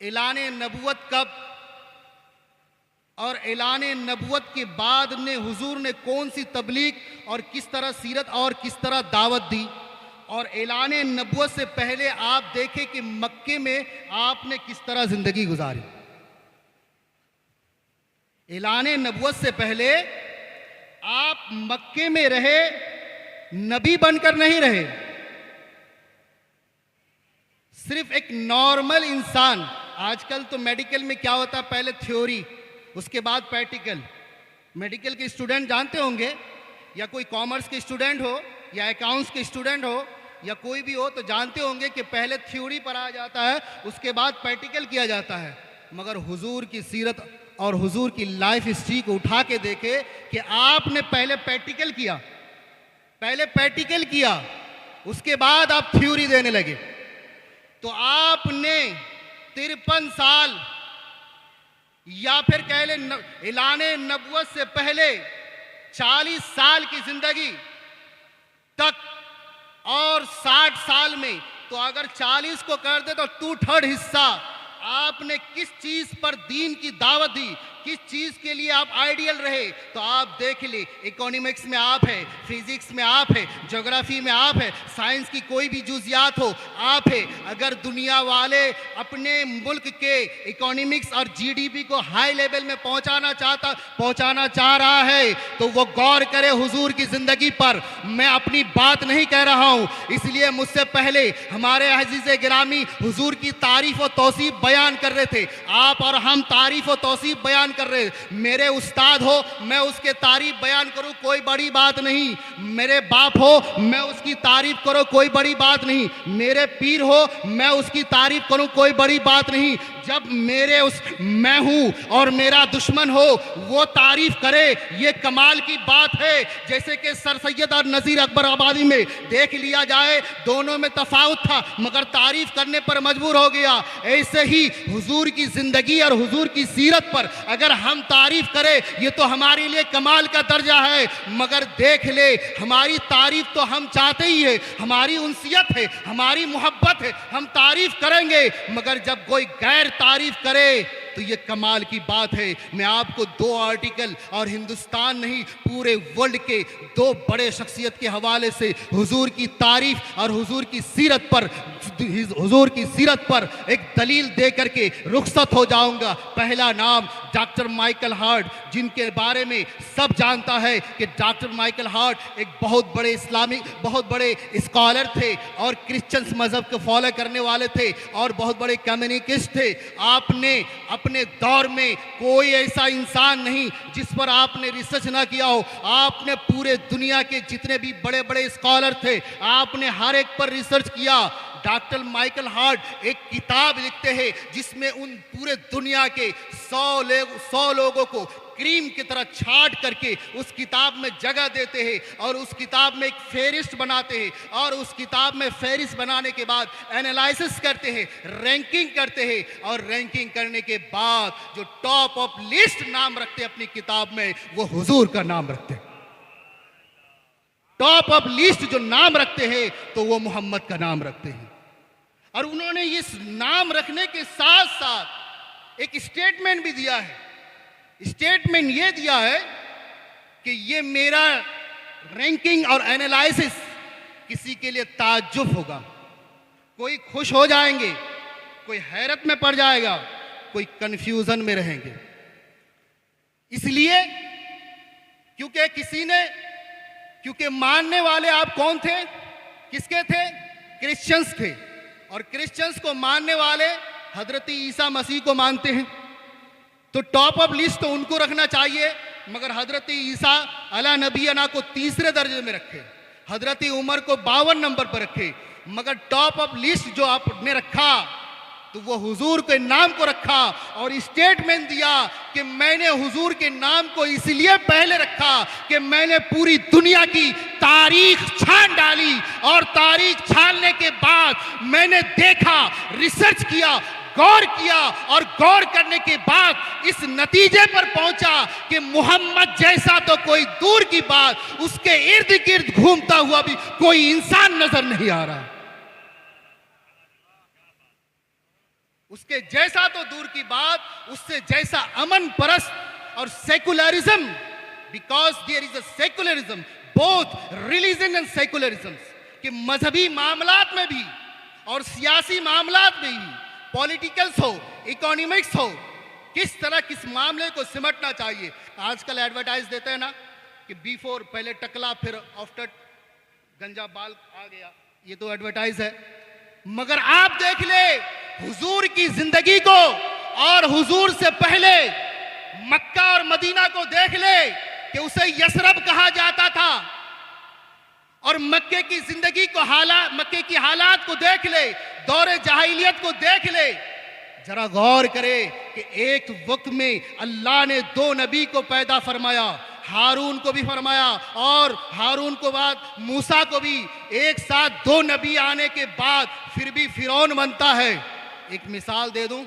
ऐलान नबूवत कब और ऐलान नबूवत के बाद ने हुजूर ने कौन सी तबलीग और किस तरह सीरत और किस तरह दावत दी, और ऐलान नबूवत से पहले आप देखें कि मक्के में आपने किस तरह जिंदगी गुजारी। ऐलान नबूवत से पहले आप मक्के में रहे, नबी बनकर नहीं रहे, सिर्फ एक नॉर्मल इंसान। आजकल तो मेडिकल में क्या होता है, पहले थ्योरी उसके बाद प्रैक्टिकल। मेडिकल के स्टूडेंट जानते होंगे, या कोई कॉमर्स के स्टूडेंट हो या अकाउंट्स के स्टूडेंट हो या कोई भी हो तो जानते होंगे कि पहले थ्योरी पढ़ाया जाता है, उसके बाद प्रैक्टिकल किया जाता है। मगर हुजूर की सीरत और हुजूर की लाइफ हिस्ट्री को उठा के देखे कि आपने पहले प्रैक्टिकल किया, उसके बाद आप थ्योरी देने लगे। तो आपने 53 साल या फिर कह ले ऐलान नबूवत से पहले 40 साल की जिंदगी तक और 60 साल में, तो अगर 40 को कर दे तो 2/3 हिस्सा आपने किस चीज पर दीन की दावत दी, किस चीज के लिए आप आइडियल रहे। तो आप देख ले, इकोनॉमिक्स में आप है, फिजिक्स में आप है, ज्योग्राफी में आप है, साइंस की कोई भी जुजियात हो आप है। अगर दुनिया वाले अपने मुल्क के इकोनॉमिक्स और जीडीपी को हाई लेवल में पहुंचाना चाह रहा है तो वो गौर करे हुजूर की जिंदगी पर। मैं अपनी बात नहीं कह रहा हूं, इसलिए मुझसे पहले हमारे अजीज गिरामी हुजूर की तारीफ और तौसीफ बयान कर रहे थे, आप और हम तारीफ और तौसीफ बयान कर रहे। मेरे उस्ताद हो, मैं उसके तारीफ बयान करूं, कोई बड़ी बात नहीं। मेरे बाप हो, मैं उसकी तारीफ करूं, कोई बड़ी बात नहीं। मेरे पीर हो, मैं उसकी तारीफ करूं, कोई बड़ी बात नहीं। जब मैं हूं और मेरा दुश्मन हो वो तारीफ करे, ये कमाल की बात है। जैसे कि सर सैयद और नजीर अकबर आबादी में देख लिया जाए, दोनों में तफावत था मगर तारीफ करने पर मजबूर हो गया। ऐसे ही हुजूर की जिंदगी और हुजूर की सीरत पर अगर हम तारीफ करें, ये तो हमारे लिए कमाल का दर्जा है। मगर देख ले, हमारी तारीफ तो हम चाहते ही है, हमारी उनसियत है, हमारी मोहब्बत है, हम तारीफ करेंगे। मगर जब कोई गैर तारीफ करे तो ये कमाल की बात है। मैं आपको 2 आर्टिकल और हिंदुस्तान नहीं पूरे वर्ल्ड के 2 बड़े शख्सियत के हवाले से हुजूर की तारीफ और हुजूर की सीरत पर एक दलील दे करके रुखसत हो जाऊंगा। पहला नाम डॉक्टर माइकल हार्ट, जिनके बारे में सब जानता है कि डॉक्टर माइकल हार्ट एक बहुत बड़े स्कॉलर थे और क्रिश्चियन मजहब को फॉलो करने वाले थे और बहुत बड़े कम्युनिस्ट थे। आपने अपने दौर में कोई ऐसा इंसान नहीं जिस पर आपने रिसर्च ना किया हो। आपने पूरे दुनिया के जितने भी बड़े बड़े स्कॉलर थे, आपने हर एक पर रिसर्च किया। डॉक्टर माइकल हार्ट एक किताब लिखते हैं जिसमें उन पूरे दुनिया के 100 लोगों को क्रीम की तरह छाट करके उस किताब में जगह देते हैं और उस किताब में एक फेरिस्ट बनाते हैं और उस किताब में फेरिस्ट बनाने के बाद एनालिसिस करते हैं, रैंकिंग करते हैं और रैंकिंग करने के बाद जो टॉप ऑफ लिस्ट नाम रखते हैं अपनी किताब में, वो हुजूर का नाम रखते हैं। टॉप ऑफ लिस्ट जो नाम रखते हैं तो वो मोहम्मद का नाम रखते हैं। और उन्होंने इस नाम रखने के साथ साथ एक स्टेटमेंट भी दिया है। स्टेटमेंट ये दिया है कि ये मेरा रैंकिंग और एनालिसिस किसी के लिए ताज्जुब होगा। कोई खुश हो जाएंगे, कोई हैरत में पड़ जाएगा, कोई कंफ्यूजन में रहेंगे। इसलिए क्योंकि मानने वाले आप कौन थे, किसके थे? क्रिश्चियंस थे। और क्रिश्चियंस को मानने वाले हजरत ईसा मसीह को मानते हैं, तो टॉप ऑफ लिस्ट तो उनको रखना चाहिए। मगर हजरत ईसा अला नबीना को 3रे दर्जे में रखे, हजरत उमर को 52 नंबर पर रखे। मगर टॉप ऑफ लिस्ट जो आपने रखा तो वो हुजूर के नाम को रखा और स्टेटमेंट दिया कि मैंने हुजूर के नाम को इसलिए पहले रखा कि मैंने पूरी दुनिया की तारीख छान डाली और तारीख छानने के बाद मैंने देखा, रिसर्च किया, गौर किया और गौर करने के बाद इस नतीजे पर पहुंचा कि मोहम्मद जैसा तो कोई दूर की बात, उसके इर्द गिर्द घूमता हुआ भी कोई इंसान नजर नहीं आ रहा। उसके जैसा तो दूर की बात, उससे जैसा अमन परस्त और secularism, because there is a secularism both religion and secularism, कि मजहबी मामलात में भी और सियासी मामलात में भी, पॉलिटिकल्स हो, इकोनॉमिक्स हो, किस तरह किस मामले को सिमटना चाहिए। आजकल एडवर्टाइज देते हैं ना कि बिफोर पहले टकला फिर आफ्टर गंजा बाल आ गया, ये तो एडवर्टाइज है। मगर आप देख ले हुजूर की जिंदगी को और हुजूर से पहले मक्का और मदीना को देख ले कि उसे यसरब कहा जाता था, और मक्के की जिंदगी को मक्के की हालात को देख ले, दौरे जहाहिलियत को देख ले, जरा गौर करे कि एक वक्त में अल्लाह ने दो नबी को पैदा फरमाया, हारून को भी फरमाया और हारून को बाद मूसा को भी, एक साथ दो नबी आने के बाद फिर भी फिरौन बनता है। एक मिसाल दे दूं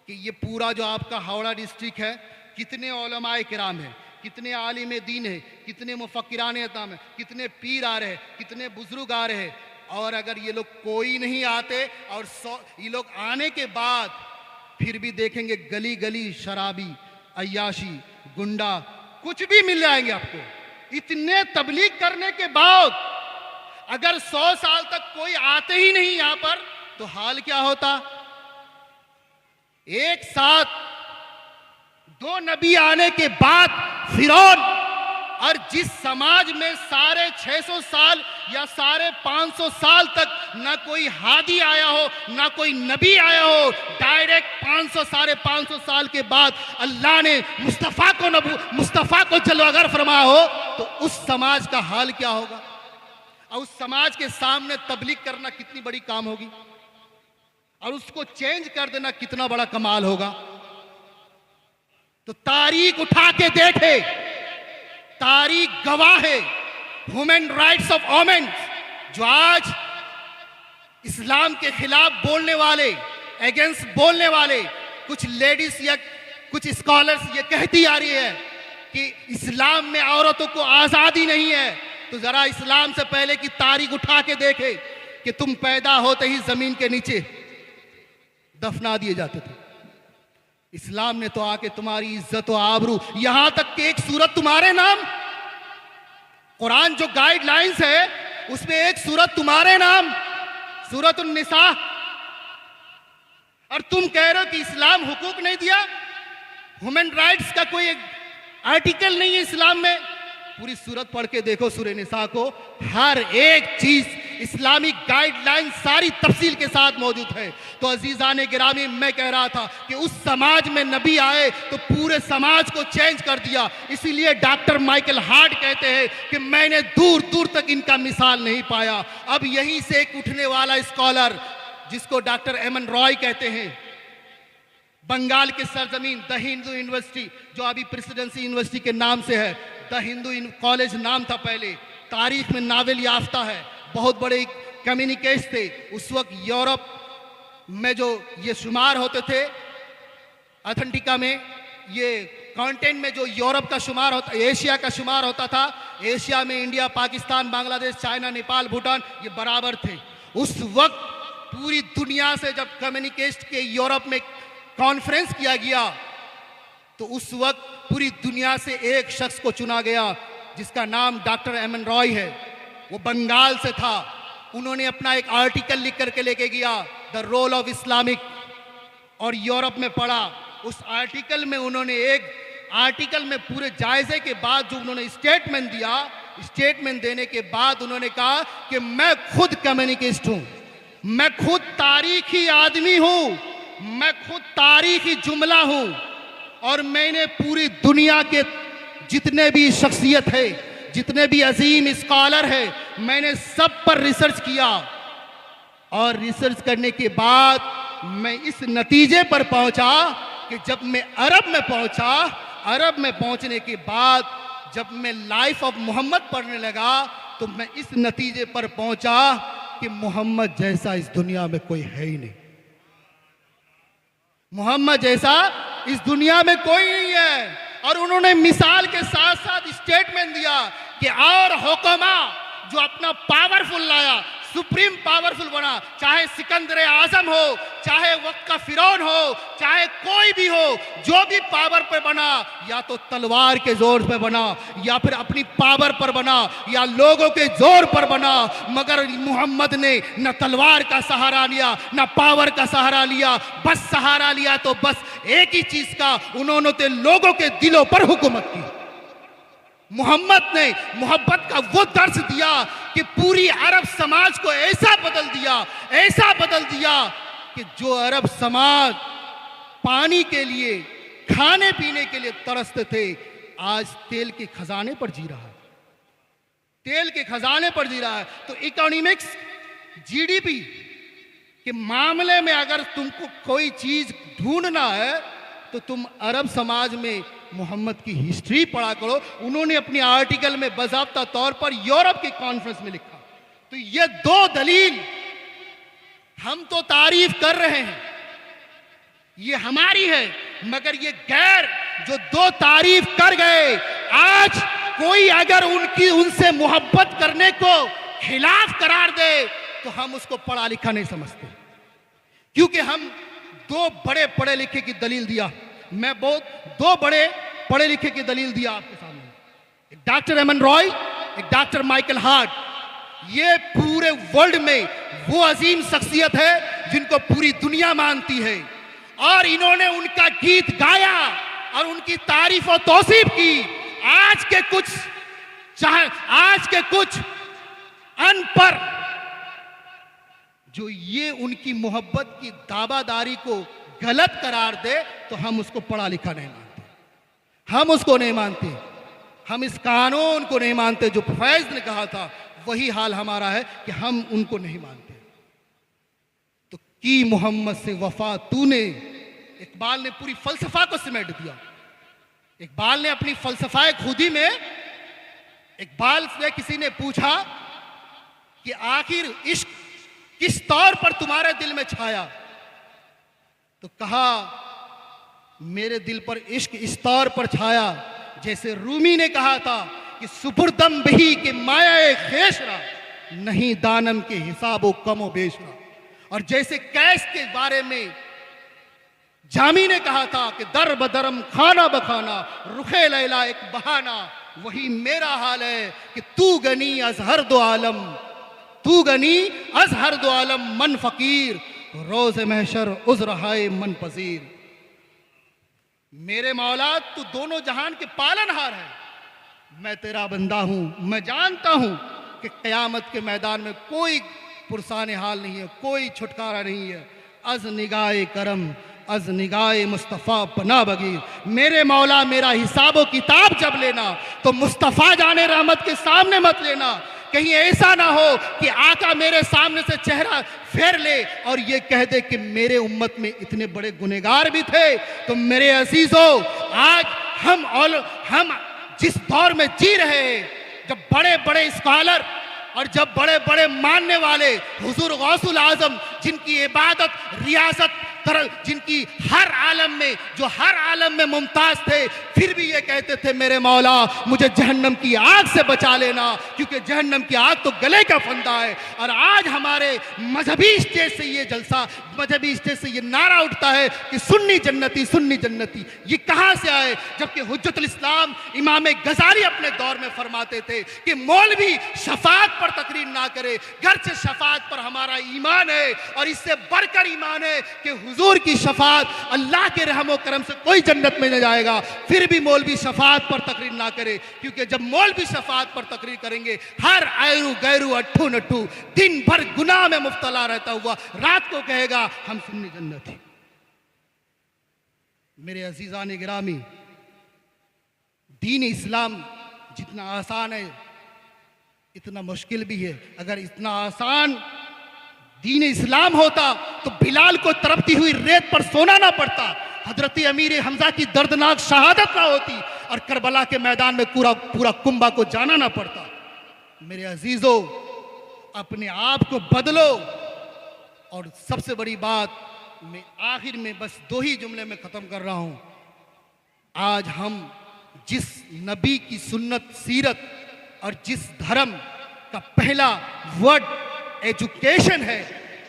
कि ये पूरा जो आपका हावड़ा डिस्ट्रिक्ट है, कितने उलमाए किराम हैं, कितने आलिम दीन है, कितने मुफक्किरान इस्लाम है, कितने पीर आ रहे हैं, कितने बुजुर्ग आ रहे हैं, और अगर ये लोग कोई नहीं आते और ये लोग आने के बाद फिर भी देखेंगे गली गली शराबी, अय्याशी, गुंडा, कुछ भी मिल जाएंगे आपको। इतने तबलीग करने के बाद अगर 100 साल तक कोई आते ही नहीं यहां पर, तो हाल क्या होता। एक साथ दो नबी आने के बाद फिरौन, और जिस समाज में साढ़े 600 साल या साढ़े 500 साल तक ना कोई हादी आया हो, ना कोई नबी आया हो, डायरेक्ट 500 साढ़े 500 साल के बाद अल्लाह ने मुस्तफ़ा को जलवागर फरमाया हो, तो उस समाज का हाल क्या होगा। और उस समाज के सामने तबलीग करना कितनी बड़ी काम होगी, और उसको चेंज कर देना कितना बड़ा कमाल होगा। तो तारीख उठा के देखे, तारीख गवाह है। ह्यूमन राइट्स ऑफ वुमेन, जो आज इस्लाम के खिलाफ बोलने वाले, अगेंस्ट बोलने वाले कुछ लेडीज या कुछ स्कॉलर्स ये कहती आ रही है कि इस्लाम में औरतों को आजादी नहीं है, तो जरा इस्लाम से पहले की तारीख उठा के देखे कि तुम पैदा होते ही जमीन के नीचे दफना दिए जाते थे। इस्लाम ने तो आके तुम्हारी इज्जत और आबरू, यहां तक कि एक सूरत तुम्हारे नाम, कुरान जो गाइडलाइंस है उसमें एक सूरत तुम्हारे नाम, सूरत उन-निसा, और तुम कह रहे हो कि इस्लाम हुकूक नहीं दिया। ह्यूमन राइट्स का कोई एक आर्टिकल नहीं है इस्लाम में। पूरी सूरत पढ़ के देखो सूरह निसा को, हर एक चीज इस्लामिक गाइडलाइन सारी तफसील के साथ मौजूद है। तो अजीजान गिरामी, मैं कह रहा था कि उस समाज में नबी आए तो पूरे समाज को चेंज कर दिया। इसीलिए डॉक्टर माइकल हार्ट कहते हैं कि मैंने दूर दूर तक इनका मिसाल नहीं पाया। अब यहीं से एक उठने वाला स्कॉलर जिसको डॉक्टर एमन रॉय कहते हैं, बंगाल के सरजमीन द हिंदू यूनिवर्सिटी, जो अभी प्रेसिडेंसी यूनिवर्सिटी के नाम से है, द हिंदू कॉलेज नाम था पहले, तारीख में नावल याफ्ता है, बहुत बड़े कम्युनिकेट्स थे। उस वक्त यूरोप में जो ये शुमार होते थे, अथेंटिका में ये कंटेंट में जो यूरोप का शुमार होता, एशिया का शुमार होता था, एशिया में इंडिया, पाकिस्तान, बांग्लादेश, चाइना, नेपाल, भूटान ये बराबर थे। उस वक्त पूरी दुनिया से जब कम्युनिकेट के यूरोप में कॉन्फ्रेंस किया गया, तो उस वक्त पूरी दुनिया से एक शख्स को चुना गया जिसका नाम डॉक्टर एमन रॉय है। वो बंगाल से था। उन्होंने अपना एक आर्टिकल लिख करके लेके गया, द रोल ऑफ इस्लामिक, और यूरोप में पढ़ा। उस आर्टिकल में उन्होंने एक आर्टिकल में पूरे जायजे के बाद जो उन्होंने स्टेटमेंट दिया, स्टेटमेंट देने के बाद उन्होंने कहा कि मैं खुद कम्युनिकेस्ट हूं, मैं खुद तारीखी आदमी हूं, मैं खुद तारीखी जुमला हूं, और मैंने पूरी दुनिया के जितने भी शख्सियत है, जितने भी अजीम स्कॉलर है, मैंने सब पर रिसर्च किया, और रिसर्च करने के बाद मैं इस नतीजे पर पहुंचा कि जब मैं अरब में पहुंचा, अरब में पहुंचने के बाद जब मैं लाइफ ऑफ मोहम्मद पढ़ने लगा, तो मैं इस नतीजे पर पहुंचा कि मोहम्मद जैसा इस दुनिया में कोई है ही नहीं। मोहम्मद जैसा इस दुनिया में कोई नहीं है। और उन्होंने मिसाल के साथ साथ स्टेटमेंट दिया कि और हुक्मा जो अपना पावरफुल लाया, सुप्रीम पावरफुल बना, चाहे सिकंदर आजम हो, चाहे वक्त का फिरौन हो, चाहे कोई भी हो, जो भी पावर पे बना, या तो तलवार के जोर पे बना, या फिर अपनी पावर पर बना, या लोगों के जोर पर बना। मगर मोहम्मद ने न तलवार का सहारा लिया, न पावर का सहारा लिया, बस सहारा लिया तो बस एक ही चीज का, उन्होंने तो लोगों के दिलों पर हुकूमत की। मोहम्मद ने मोहब्बत का वो दर्श दिया कि पूरी अरब समाज को ऐसा बदल दिया कि जो अरब समाज पानी के लिए, खाने पीने के लिए तरसते थे, आज तेल के खजाने पर जी रहा है, तेल के खजाने पर जी रहा है। तो इकोनॉमिक्स, जीडीपी के मामले में अगर तुमको कोई चीज ढूंढना है तो तुम अरब समाज में मोहम्मद की हिस्ट्री पढ़ा करो। उन्होंने अपनी आर्टिकल में बाज़ाब्ता तौर पर यूरोप की कॉन्फ्रेंस में लिखा। तो ये दो दलील हम तो तारीफ कर रहे हैं, ये हमारी है, मगर ये गैर जो दो तारीफ कर गए, आज कोई अगर उनसे मोहब्बत करने को खिलाफ करार दे तो हम उसको पढ़ा लिखा नहीं समझते, क्योंकि हम दो बड़े पढ़े लिखे की दलील दिया। मैं दो बड़े पढ़े लिखे की दलील दिया आपके सामने, एक डॉक्टर एमन रॉय, एक डॉक्टर माइकल हार्ट। ये पूरे वर्ल्ड में वो अजीम शख्सियत है जिनको पूरी दुनिया मानती है, और इन्होंने उनका गीत गाया और उनकी तारीफ और तौसीफ की। आज के कुछ अनपढ़ जो ये उनकी मोहब्बत की दावादारी को गलत करार दे तो हम उसको पढ़ा लिखा नहीं मानते, हम उसको नहीं मानते, हम इस कानून को नहीं मानते। जो फैज ने कहा था वही हाल हमारा है कि हम उनको नहीं मानते। तो की मोहम्मद से वफा तूने, इकबाल ने पूरी फलसफा को सिमेट दिया। इकबाल ने अपनी फलसफाए खुदी में, इकबाल से किसी ने पूछा कि आखिर इश्क किस तौर पर तुम्हारे दिल में छाया, तो कहा मेरे दिल पर इश्क इस तौर पर छाया जैसे रूमी ने कहा था कि सुपुर्दम बही के माया खेशरा, नहीं दानम के हिसाबो कमो बेशरा। और जैसे कैस के बारे में जामी ने कहा था कि दर बदरम खाना बखाना रुखे लैला एक बहाना, वही मेरा हाल है कि तू गनी अजहर दो आलम, तू गनी अजहर दो आलम मन फकीर, रोज़ महशर उज़्र हाय मन पजीर। मेरे मौला तू दोनों जहान के पालनहार है, मैं तेरा बंदा हूं। मैं जानता हूं कि क़यामत के मैदान में कोई पुरसाने हाल नहीं है, कोई छुटकारा नहीं है। अज निगाहे करम अज निगाहे मुस्तफ़ा पना बगीर। मेरे मौला मेरा हिसाबो किताब जब लेना तो मुस्तफ़ा जाने रहमत के सामने मत लेना। कहीं ऐसा ना हो कि आका मेरे सामने से चेहरा फेर ले और ये कह दे कि मेरे उम्मत में इतने बड़े गुनहगार भी थे। तो मेरे अजीजों, आज हम जिस दौर में जी रहे हैं, जब बड़े बड़े स्कॉलर और जब बड़े बड़े मानने वाले हुजूर गौसुल आजम, जिनकी इबादत रियासत जिनकी हर आलम में मुमताज थे, फिर भी ये कहते थे मेरे मौला मुझे जहन्नम की आग से बचा लेना, क्योंकि जहन्नम की आग तो गले का फंदा है। और आज हमारे मजहबी स्टेज से ये जलसा, मजहबी स्टेज से ये नारा उठता है कि सुन्नी जन्नती सुन्नी जन्नती। ये कहाँ से आए? जबकि हुज्जतुल इस्लाम इमाम गजाली अपने दौर में फरमाते थे कि मौलवी शफाअत पर तकरीर ना करे, गर्चे शफाअत पर हमारा ईमान है, और इससे बढ़कर ईमान है कि हुजूर की शफाअत, अल्लाह के रहमो करम से कोई जन्नत में न जाएगा। फिर भी मौलवी शफाअत पर तकरीर ना करे, क्योंकि जब मौलवी शफाअत पर तकरीर करेंगे, हर आयरू गैरू अट्ठू नट्ठू दिन भर गुनाह में मुब्तला रहता हुआ रात को कहेगा हम सुन्नी जन्नत हैं। मेरे अजीजान गिरामी, दीन इस्लाम जितना आसान है इतना मुश्किल भी है। अगर इतना आसान दीन इस्लाम होता तो बिलाल को तड़पती हुई रेत पर सोना ना पड़ता, हजरत अमीर हमजा की दर्दनाक शहादत ना होती, और करबला के मैदान में पूरा कुंबा को जाना ना पड़ता। मेरे अजीजों, अपने आप को बदलो। और सबसे बड़ी बात, मैं आखिर में बस दो ही जुमले में ख़त्म कर रहा हूँ। आज हम जिस नबी की सुन्नत, सीरत और जिस धर्म का पहला वर्ड एजुकेशन है,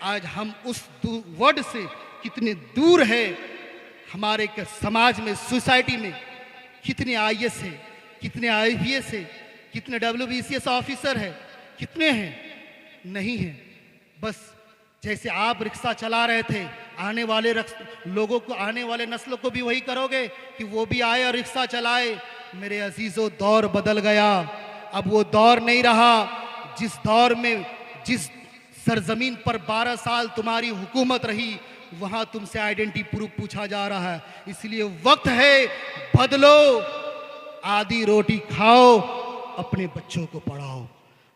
आज हम उस वर्ड से कितने दूर है। हमारे समाज में, सोसाइटी में कितने आईएएस है, कितने आईपीएस है, कितने डब्ल्यूबीसीएस ऑफिसर है, कितने हैं? नहीं है। बस जैसे आप रिक्शा चला रहे थे, आने वाले लोगों को, आने वाले नस्लों को भी वही करोगे कि वो भी आए और रिक्शा चलाए। मेरे अजीजों, दौर बदल गया। अब वो दौर नहीं रहा जिस दौर में, जिस सरजमीन पर 12 साल तुम्हारी हुकूमत रही, वहां तुमसे आइडेंटिटी प्रूफ पूछा जा रहा है। इसलिए वक्त है, बदलो। आधी रोटी खाओ, अपने बच्चों को पढ़ाओ।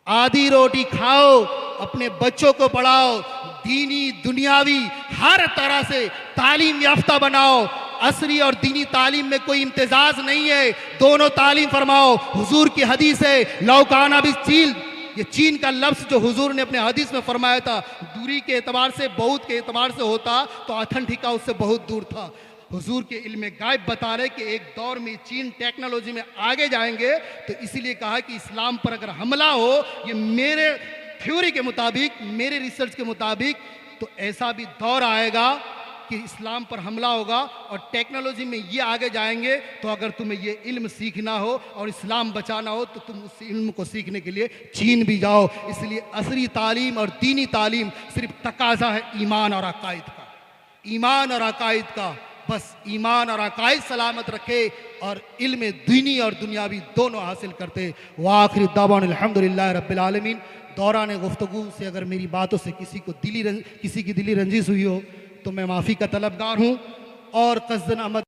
आधी रोटी खाओ, अपने बच्चों को पढ़ाओ। दीनी दुनियावी हर तरह से तालीम याफ्ता बनाओ। असरी और दीनी तालीम में कोई इम्तिजाज नहीं है, दोनों तालीम फरमाओ। हुजूर की हदीस है, लौकाना भी चील, ये चीन का लफ्ज़ जो हुजूर ने अपने हदीस में फरमाया था, दूरी के एतबार से, बहुत के एतबार से होता तो ऑथेंटिका उससे बहुत दूर था। हुजूर के इल्म गायब बता रहे कि एक दौर में चीन टेक्नोलॉजी में आगे जाएंगे, तो इसीलिए कहा कि इस्लाम पर अगर हमला हो, ये मेरे थ्योरी के मुताबिक, मेरे रिसर्च के मुताबिक, तो ऐसा भी दौर आएगा कि इस्लाम पर हमला होगा और टेक्नोलॉजी में ये आगे जाएंगे। तो अगर तुम्हें ये इल्म सीखना हो और इस्लाम बचाना हो तो तुम उस इल्म को सीखने के लिए चीन भी जाओ। इसलिए असरी तालीम और दीनी तालीम सिर्फ तकाजा है ईमान और अकायद का, ईमान और अकायद का। बस ईमान और अकायद सलामत रखे और इल्म दीनी और दुनियावी दोनों हासिल करते। वाखिर दावान अल्हम्दुलिल्लाह रब्बिल आलमीन। दौरान गुफ्तगू से अगर मेरी बातों से किसी की दिली रंजिश हुई हो तो मैं माफ़ी का तलबगार हूँ। और कज़्दन अहमद